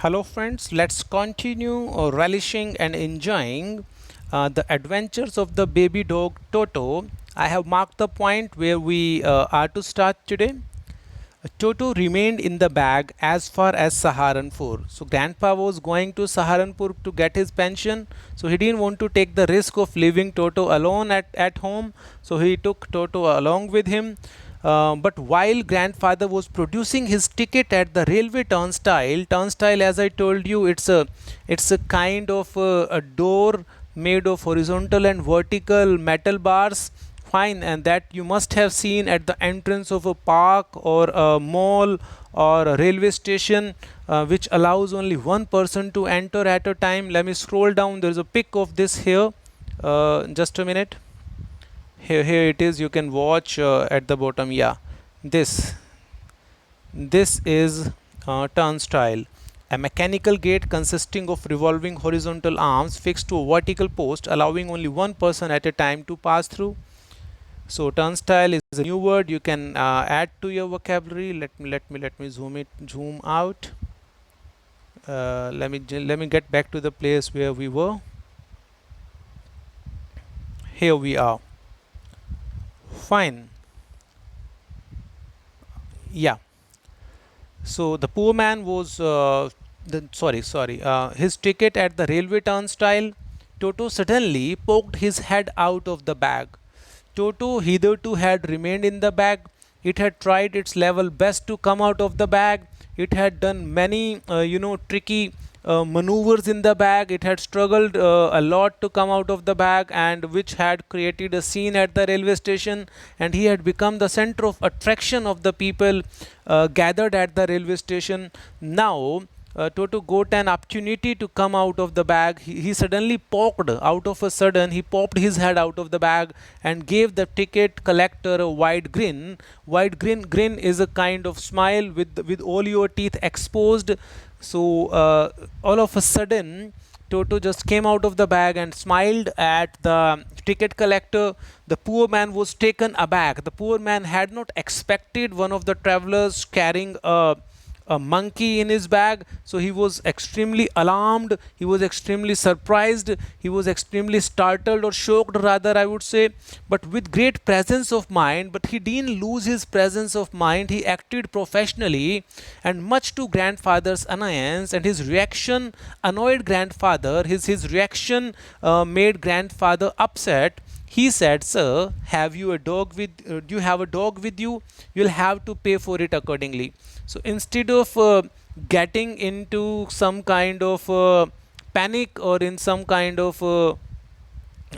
Hello friends, let's continue relishing and enjoying the adventures of the baby dog Toto. I have marked the point where we are to start today. Toto remained in the bag as far as Saharanpur. So grandpa was going to Saharanpur to get his pension. So he didn't want to take the risk of leaving Toto alone at home. So he took Toto along with him. But while grandfather was producing his ticket at the railway turnstile, as I told you, it's a kind of a door made of horizontal and vertical metal bars. Fine, and that you must have seen at the entrance of a park or a mall or a railway station, which allows only one person to enter at a time. Let me scroll down. There's a pic of this here. Just a minute. Here it is. You can watch at the bottom. Yeah, this is turnstile, a mechanical gate consisting of revolving horizontal arms fixed to a vertical post, allowing only one person at a time to pass through. So turnstile is a new word you can add to your vocabulary. Let me zoom out. Let me get back to the place where we were. Here we are. Fine. Yeah. So the poor man was his ticket at the railway turnstile. Toto suddenly poked his head out of the bag. Toto hitherto had remained in the bag. It had tried its level best to come out of the bag. It had done many, tricky maneuvers in the bag. It had struggled a lot to come out of the bag, and which had created a scene at the railway station. And he had become the center of attraction of the people gathered at the railway station. Now, Toto got an opportunity to come out of the bag. He suddenly poked out of a sudden. He popped his head out of the bag and gave the ticket collector a wide grin. Grin is a kind of smile with all your teeth exposed. So all of a sudden, Toto just came out of the bag and smiled at the ticket collector. The poor man was taken aback. The poor man had not expected one of the travelers carrying a monkey in his bag. So he was extremely alarmed, he was extremely surprised, he was extremely startled or shocked rather, I would say, but with great presence of mind. But he didn't lose his presence of mind. He acted professionally, and much to grandfather's annoyance, and his reaction annoyed grandfather. His reaction made grandfather upset. He said, "Sir, have you a dog with? Do you have a dog with you? You'll have to pay for it accordingly." So instead of getting into some kind of panic or in some kind of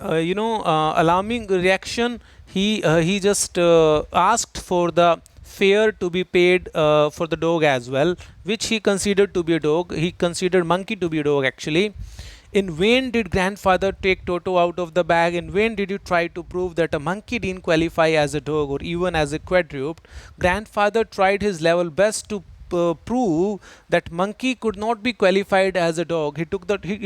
alarming reaction, he just asked for the fare to be paid for the dog as well, which he considered to be a dog. He considered monkey to be a dog actually. In vain did grandfather take Toto out of the bag. In vain did you try to prove that a monkey didn't qualify as a dog or even as a quadruped. Grandfather tried his level best to prove that monkey could not be qualified as a dog. He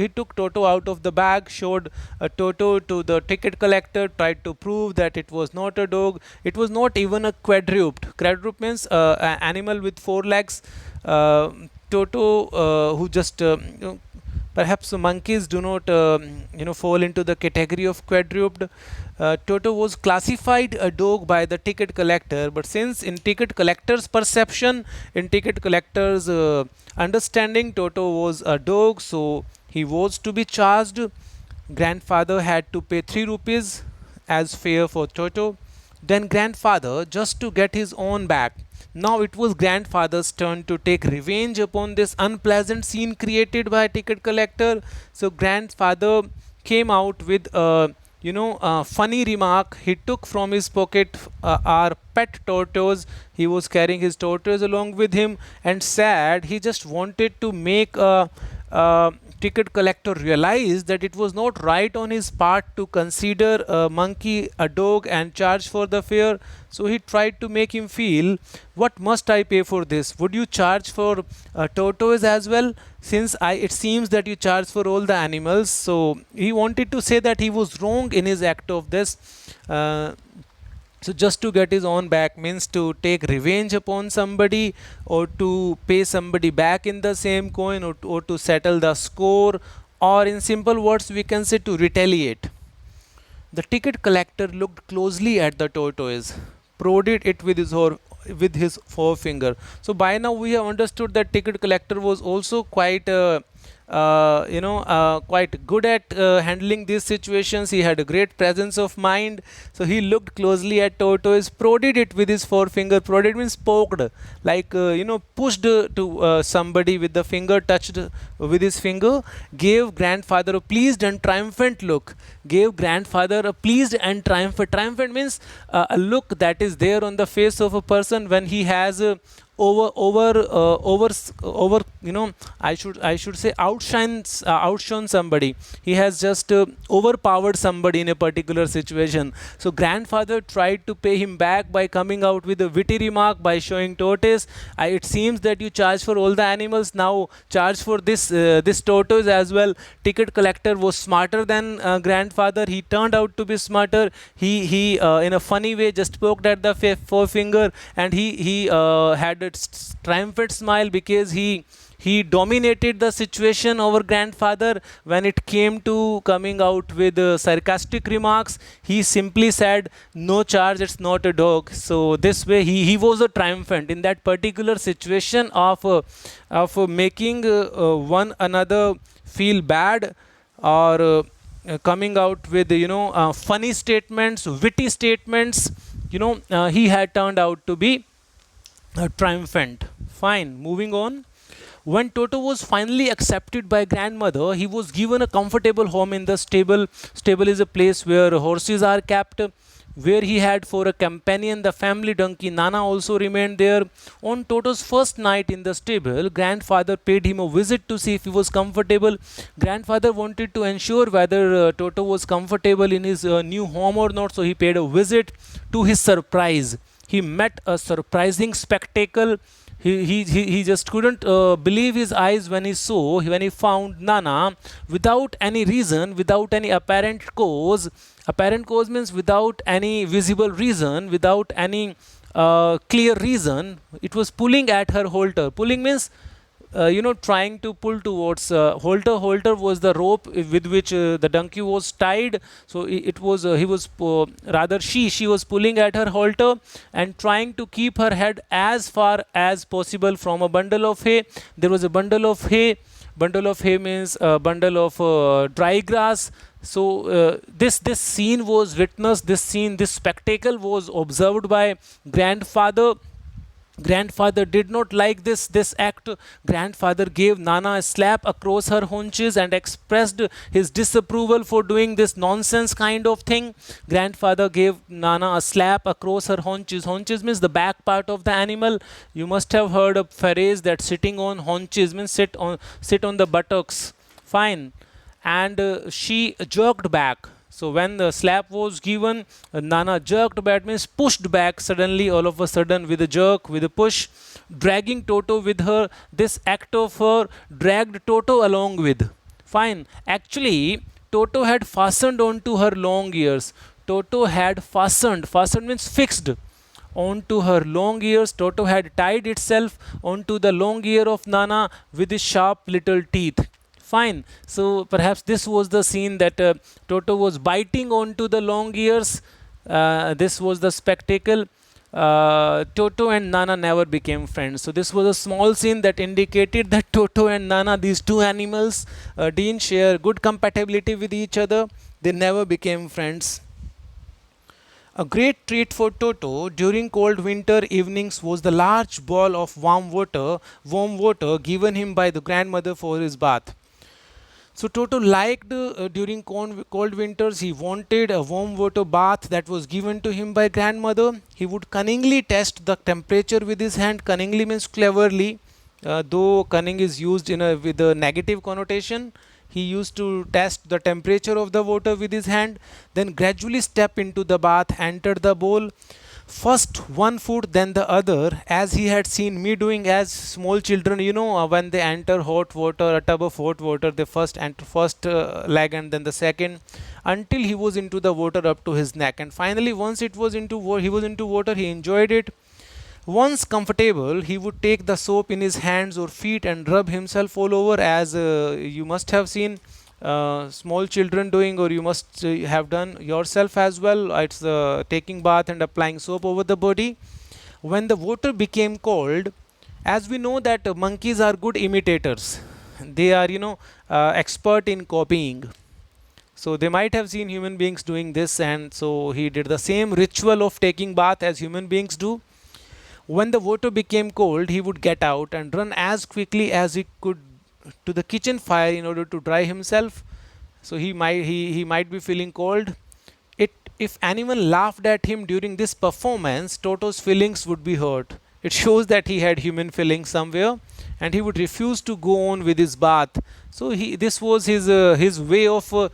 took Toto out of the bag, showed Toto to the ticket collector, tried to prove that it was not a dog. It was not even a quadruped. Quadruped means an animal with four legs. Toto, who just perhaps monkeys do not fall into the category of quadruped. Toto was classified a dog by the ticket collector, but since in ticket collector's perception, in ticket collector's understanding, Toto was a dog, so he was to be charged. Grandfather had to pay 3 rupees as fare for Toto. Then grandfather, just to get his own back, now it was grandfather's turn to take revenge upon this unpleasant scene created by ticket collector. So grandfather came out with a funny remark. He took from his pocket our pet tortoise. He was carrying his tortoise along with him and said he just wanted to make a ticket collector realized that it was not right on his part to consider a monkey a dog and charge for the fare. So he tried to make him feel, what must I pay for this? Would you charge for tortoise as well? Since it seems that you charge for all the animals. So he wanted to say that he was wrong in his act of this. So just to get his own back means to take revenge upon somebody, or to pay somebody back in the same coin, or to settle the score, or in simple words we can say to retaliate. The ticket collector looked closely at the tortoise, prodded it with his forefinger. So by now we have understood that ticket collector was also quite quite good at handling these situations. He had a great presence of mind. So he looked closely at tortoise, prodded it with his forefinger. Prodded means poked, like pushed to somebody with the finger, touched with his finger. Gave grandfather a pleased and triumphant look. Gave grandfather a pleased and triumphant. Triumphant means a look that is there on the face of a person when he has over I should say outshone somebody. He has just overpowered somebody in a particular situation. So grandfather tried to pay him back by coming out with a witty remark, by showing tortoise, it seems that you charge for all the animals, now charge for this tortoise as well. Ticket collector was smarter than grandfather. He turned out to be smarter. He in a funny way just poked at the forefinger, and he had a triumphant smile, because he dominated the situation over grandfather. When it came to coming out with sarcastic remarks, he simply said, no charge, it's not a dog. So this way he was a triumphant in that particular situation of making one another feel bad, or coming out with funny statements, witty statements. He had turned out to be triumphant. Fine, moving on. When Toto was finally accepted by grandmother, he was given a comfortable home in the stable. Stable is a place where horses are kept, where he had for a companion the family donkey Nana also remained there. On Toto's first night in the stable, grandfather paid him a visit to see if he was comfortable. Grandfather wanted to ensure whether Toto was comfortable in his new home or not, so he paid a visit. To his surprise, he met a surprising spectacle. He just couldn't believe his eyes when he found Nana without any reason, without any apparent cause. Apparent cause means without any visible reason, without any clear reason. It was pulling at her halter. Pulling means trying to pull towards halter was the rope with which the donkey was tied. So it was he was rather she was pulling at her halter and trying to keep her head as far as possible from a bundle of hay. There was a bundle of hay. Bundle of hay means a bundle of dry grass. So this scene was witnessed, this spectacle was observed by grandfather. Grandfather did not like this act. Grandfather gave Nana a slap across her haunches and expressed his disapproval for doing this nonsense kind of thing. Grandfather gave Nana a slap across her haunches. Haunches means the back part of the animal. You must have heard a phrase that sitting on haunches means sit on the buttocks. Fine. And she jerked back. So when the slap was given, Nana jerked back, means pushed back suddenly, all of a sudden, with a jerk, with a push, dragging Toto with her. This act of her dragged Toto along with. Fine. Actually, Toto had fastened onto her long ears. Toto had fastened means fixed onto her long ears. Toto had tied itself onto the long ear of Nana with his sharp little teeth. Fine. So perhaps this was the scene that Toto was biting onto the long ears. This was the spectacle. Toto and Nana never became friends. So this was a small scene that indicated that Toto and Nana, these two animals, didn't share good compatibility with each other. They never became friends. A great treat for Toto during cold winter evenings was the large bowl of warm water given him by the grandmother for his bath. So Toto liked during cold winters, he wanted a warm water bath that was given to him by grandmother. He would cunningly test the temperature with his hand. Cunningly means cleverly, though cunning is used with a negative connotation. He used to test the temperature of the water with his hand, then gradually step into the bath, enter the bowl, first one foot then the other, as he had seen me doing as small children, when they enter hot water, a tub of hot water, they first enter first leg and then the second, until he was into the water up to his neck. And finally, once it was into he was into water, he enjoyed it. Once comfortable, he would take the soap in his hands or feet and rub himself all over, as you must have seen small children doing, or you must have done yourself as well. It's taking bath and applying soap over the body. When the water became cold, as we know that monkeys are good imitators, they are, expert in copying. So they might have seen human beings doing this, and so he did the same ritual of taking bath as human beings do. When the water became cold, he would get out and run as quickly as he could to the kitchen fire in order to dry himself. So he might be feeling cold. If anyone laughed at him during this performance, Toto's feelings would be hurt. It shows that he had human feelings somewhere, and he would refuse to go on with his bath. So this was his way of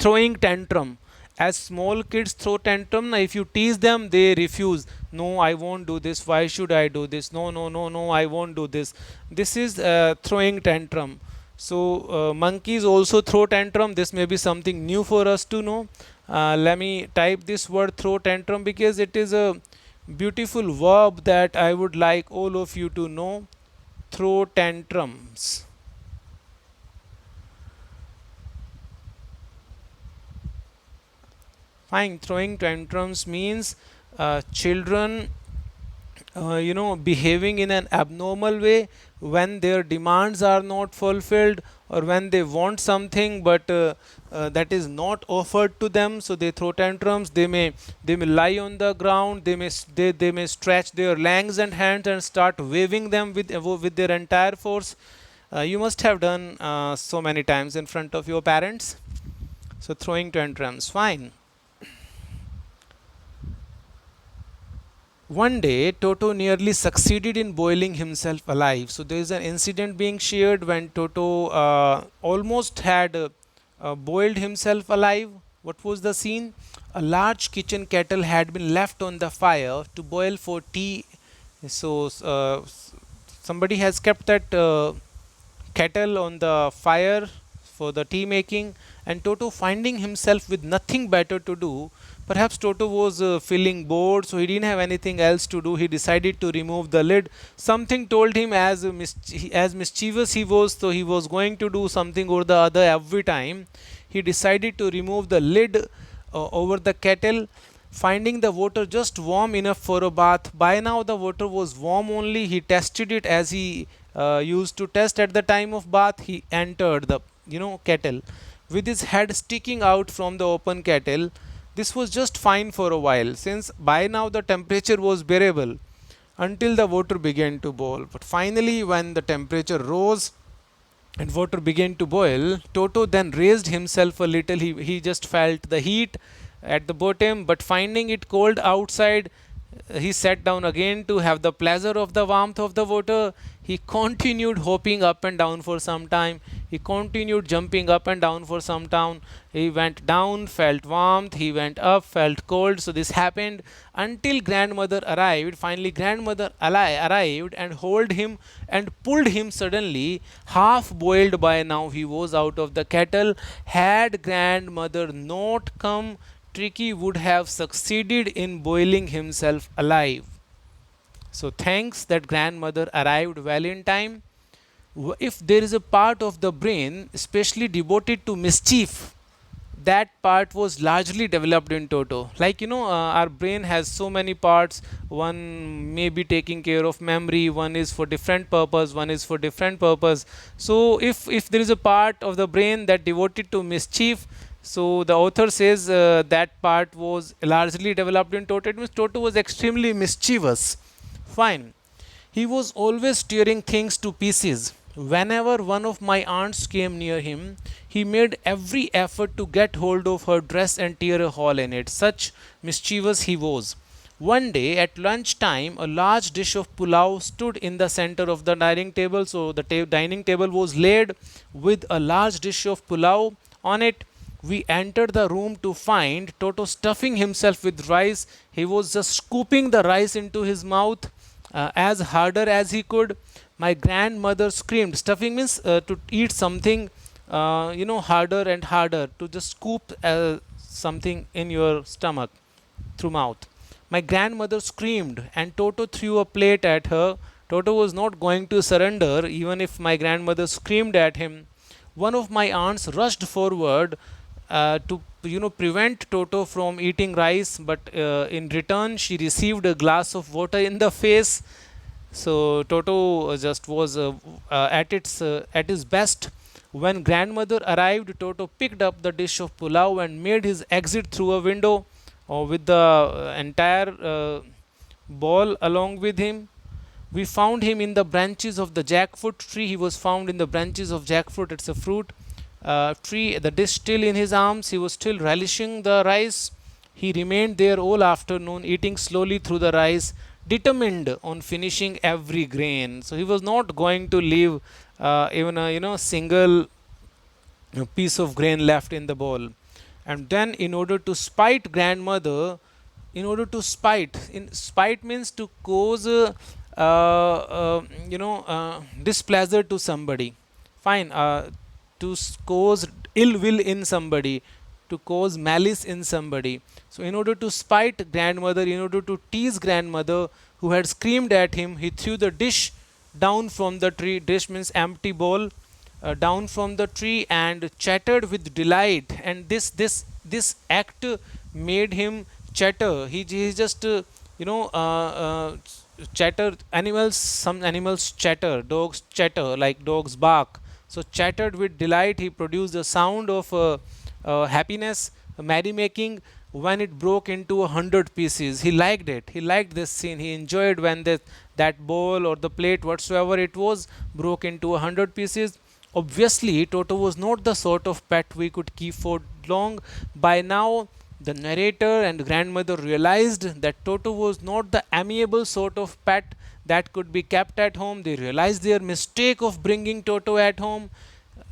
throwing tantrum. As small kids throw tantrum, if you tease them, they refuse. No, I won't do this. Why should I do this? No, no, no, no, I won't do this. This is throwing tantrum. So monkeys also throw tantrum. This may be something new for us to know. Let me type this word throw tantrum, because it is a beautiful verb that I would like all of you to know. Throw tantrums. Fine. Throwing tantrums means children, behaving in an abnormal way when their demands are not fulfilled, or when they want something but that is not offered to them. So they throw tantrums. They may lie on the ground. They may stretch their legs and hands and start waving them with their entire force. You must have done so many times in front of your parents. So throwing tantrums. Fine. One day, Toto nearly succeeded in boiling himself alive. So there is an incident being shared when Toto almost had boiled himself alive. What was the scene? A large kitchen kettle had been left on the fire to boil for tea. So somebody has kept that kettle on the fire for the tea making, and Toto, finding himself with nothing better to do, perhaps Toto was feeling bored, so he didn't have anything else to do. He decided to remove the lid. Something told him, as mischievous he was, so he was going to do something or the other every time. He decided to remove the lid over the kettle, finding the water just warm enough for a bath. By now the water was warm only. He tested it as he used to test at the time of bath. He entered the kettle with his head sticking out from the open kettle. This was just fine for a while, since by now the temperature was bearable, until the water began to boil. But finally, when the temperature rose and water began to boil, Toto then raised himself a little. He just felt the heat at the bottom, but finding it cold outside, he sat down again to have the pleasure of the warmth of the water. He continued hopping up and down for some time. He continued jumping up and down for some time. He went down, felt warmth. He went up, felt cold. So this happened until grandmother arrived. Finally, grandmother arrived and held him and pulled him suddenly. Half boiled by now, he was out of the kettle. Had grandmother not come, Tricky would have succeeded in boiling himself alive. So thanks that grandmother arrived well in time. If there is a part of the brain especially devoted to mischief, that part was largely developed in Toto. Like our brain has so many parts. One may be taking care of memory, one is for different purpose, one is for different purpose. So if there is a part of the brain that devoted to mischief, so the author says that part was largely developed in Toto. It means Toto was extremely mischievous. Fine. He was always tearing things to pieces. Whenever one of my aunts came near him, he made every effort to get hold of her dress and tear a hole in it. Such mischievous he was. One day at lunch time, a large dish of pulao stood in the center of the dining table. So the dining table was laid with a large dish of pulao on it. We entered the room to find Toto stuffing himself with rice. He was just scooping the rice into his mouth as harder as he could. My grandmother screamed. Stuffing means to eat something, harder and harder, to just scoop something in your stomach through mouth. My grandmother screamed, and Toto threw a plate at her. Toto was not going to surrender, even if my grandmother screamed at him. One of my aunts rushed forward to prevent Toto from eating rice, but in return she received a glass of water in the face. So Toto just was at his best. When grandmother arrived, Toto picked up the dish of pulao and made his exit through a window, with the entire ball along with him. We found him in the branches of the jackfruit tree. He was found in the branches of jackfruit. It's a fruit tree. The dish still in his arms. He was still relishing the rice. He remained there all afternoon, eating slowly through the rice, determined on finishing every grain. So he was not going to leave even a single piece of grain left in the bowl. And then, in order to spite grandmother, in spite means to cause displeasure to somebody. Fine. To cause ill will in somebody, to cause malice in somebody. So, in order to spite grandmother, in order to tease grandmother who had screamed at him, he threw the dish down from the tree. Dish means empty bowl, down from the tree, and chattered with delight. And this act made him chatter. He just chatter. Animals, some animals chatter. Dogs chatter, like dogs bark. So chattered with delight. He produced a sound of happiness, merrymaking, when it broke into 100 pieces. He liked it. He liked this scene. He enjoyed when that bowl or the plate, whatsoever it was, broke into 100 pieces. Obviously, Toto was not the sort of pet we could keep for long. By now, the narrator and grandmother realized that Toto was not the amiable sort of pet that could be kept at home. They realized their mistake of bringing Toto at home.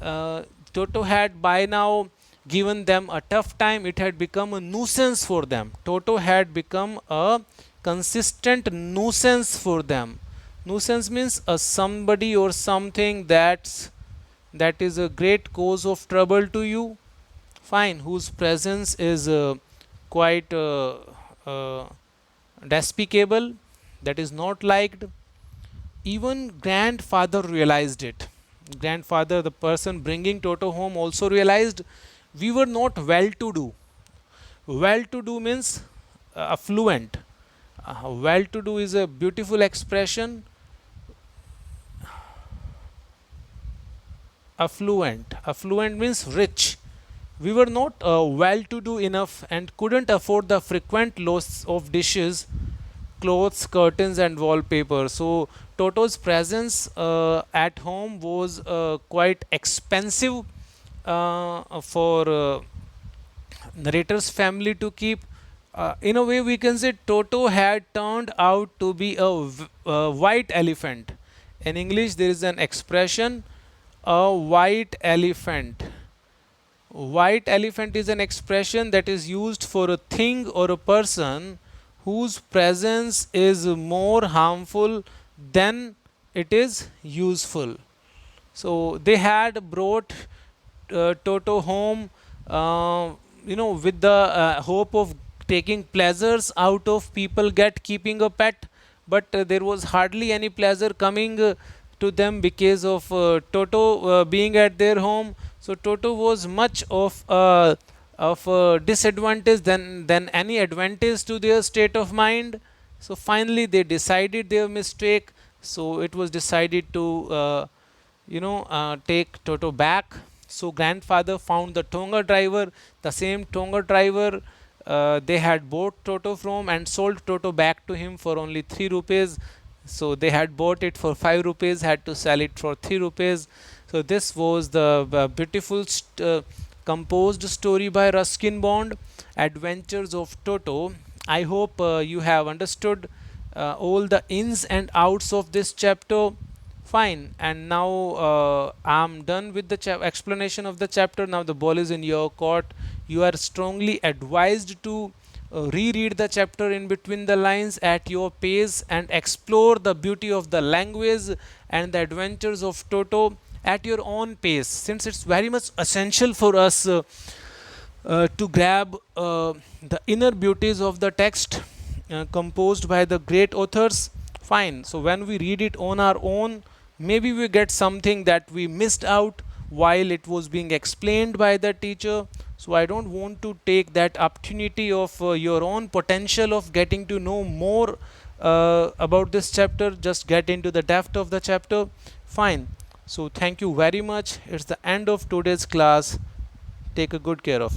Toto had by now given them a tough time. It had become a nuisance for them. Toto had become a consistent nuisance for them. Nuisance means a somebody or something that is a great cause of trouble to you. Fine, whose presence is quite despicable, that is not liked. Even grandfather realized it. Grandfather, the person bringing Toto home, also realized we were not well to do. Well to do means affluent. Well to do is a beautiful expression. Affluent means rich. We were not well to do enough and couldn't afford the frequent loss of dishes, clothes, curtains, and wallpaper. So Toto's presence at home was quite expensive for narrator's family to keep. In a way, we can say Toto had turned out to be a white elephant. In English, there is an expression, a white elephant. White elephant is an expression that is used for a thing or a person whose presence is more harmful than it is useful. So they had brought Toto home, with the hope of taking pleasures out of people keeping a pet, but there was hardly any pleasure coming to them because of Toto being at their home. So Toto was much of a disadvantage than any advantage to their state of mind. So finally, they decided their mistake. So it was decided to take Toto back. So grandfather found the Tonga driver, the same Tonga driver they had bought Toto from, and sold Toto back to him for only 3 rupees. So they had bought it for 5 rupees, had to sell it for 3 rupees. So this was the beautiful composed story by Ruskin Bond, Adventures of Toto. I hope you have understood all the ins and outs of this chapter. Fine, and now I'm done with the explanation of the chapter. Now the ball is in your court. You are strongly advised to reread the chapter in between the lines at your pace and explore the beauty of the language and the adventures of Toto at your own pace, since it's very much essential for us to grab the inner beauties of the text composed by the great authors. Fine. So when we read it on our own, maybe we get something that we missed out while it was being explained by the teacher. So I don't want to take that opportunity of your own potential of getting to know more about this chapter. Just get into the depth of the chapter. Fine. So thank you very much. It's the end of today's class. Take a good care of it.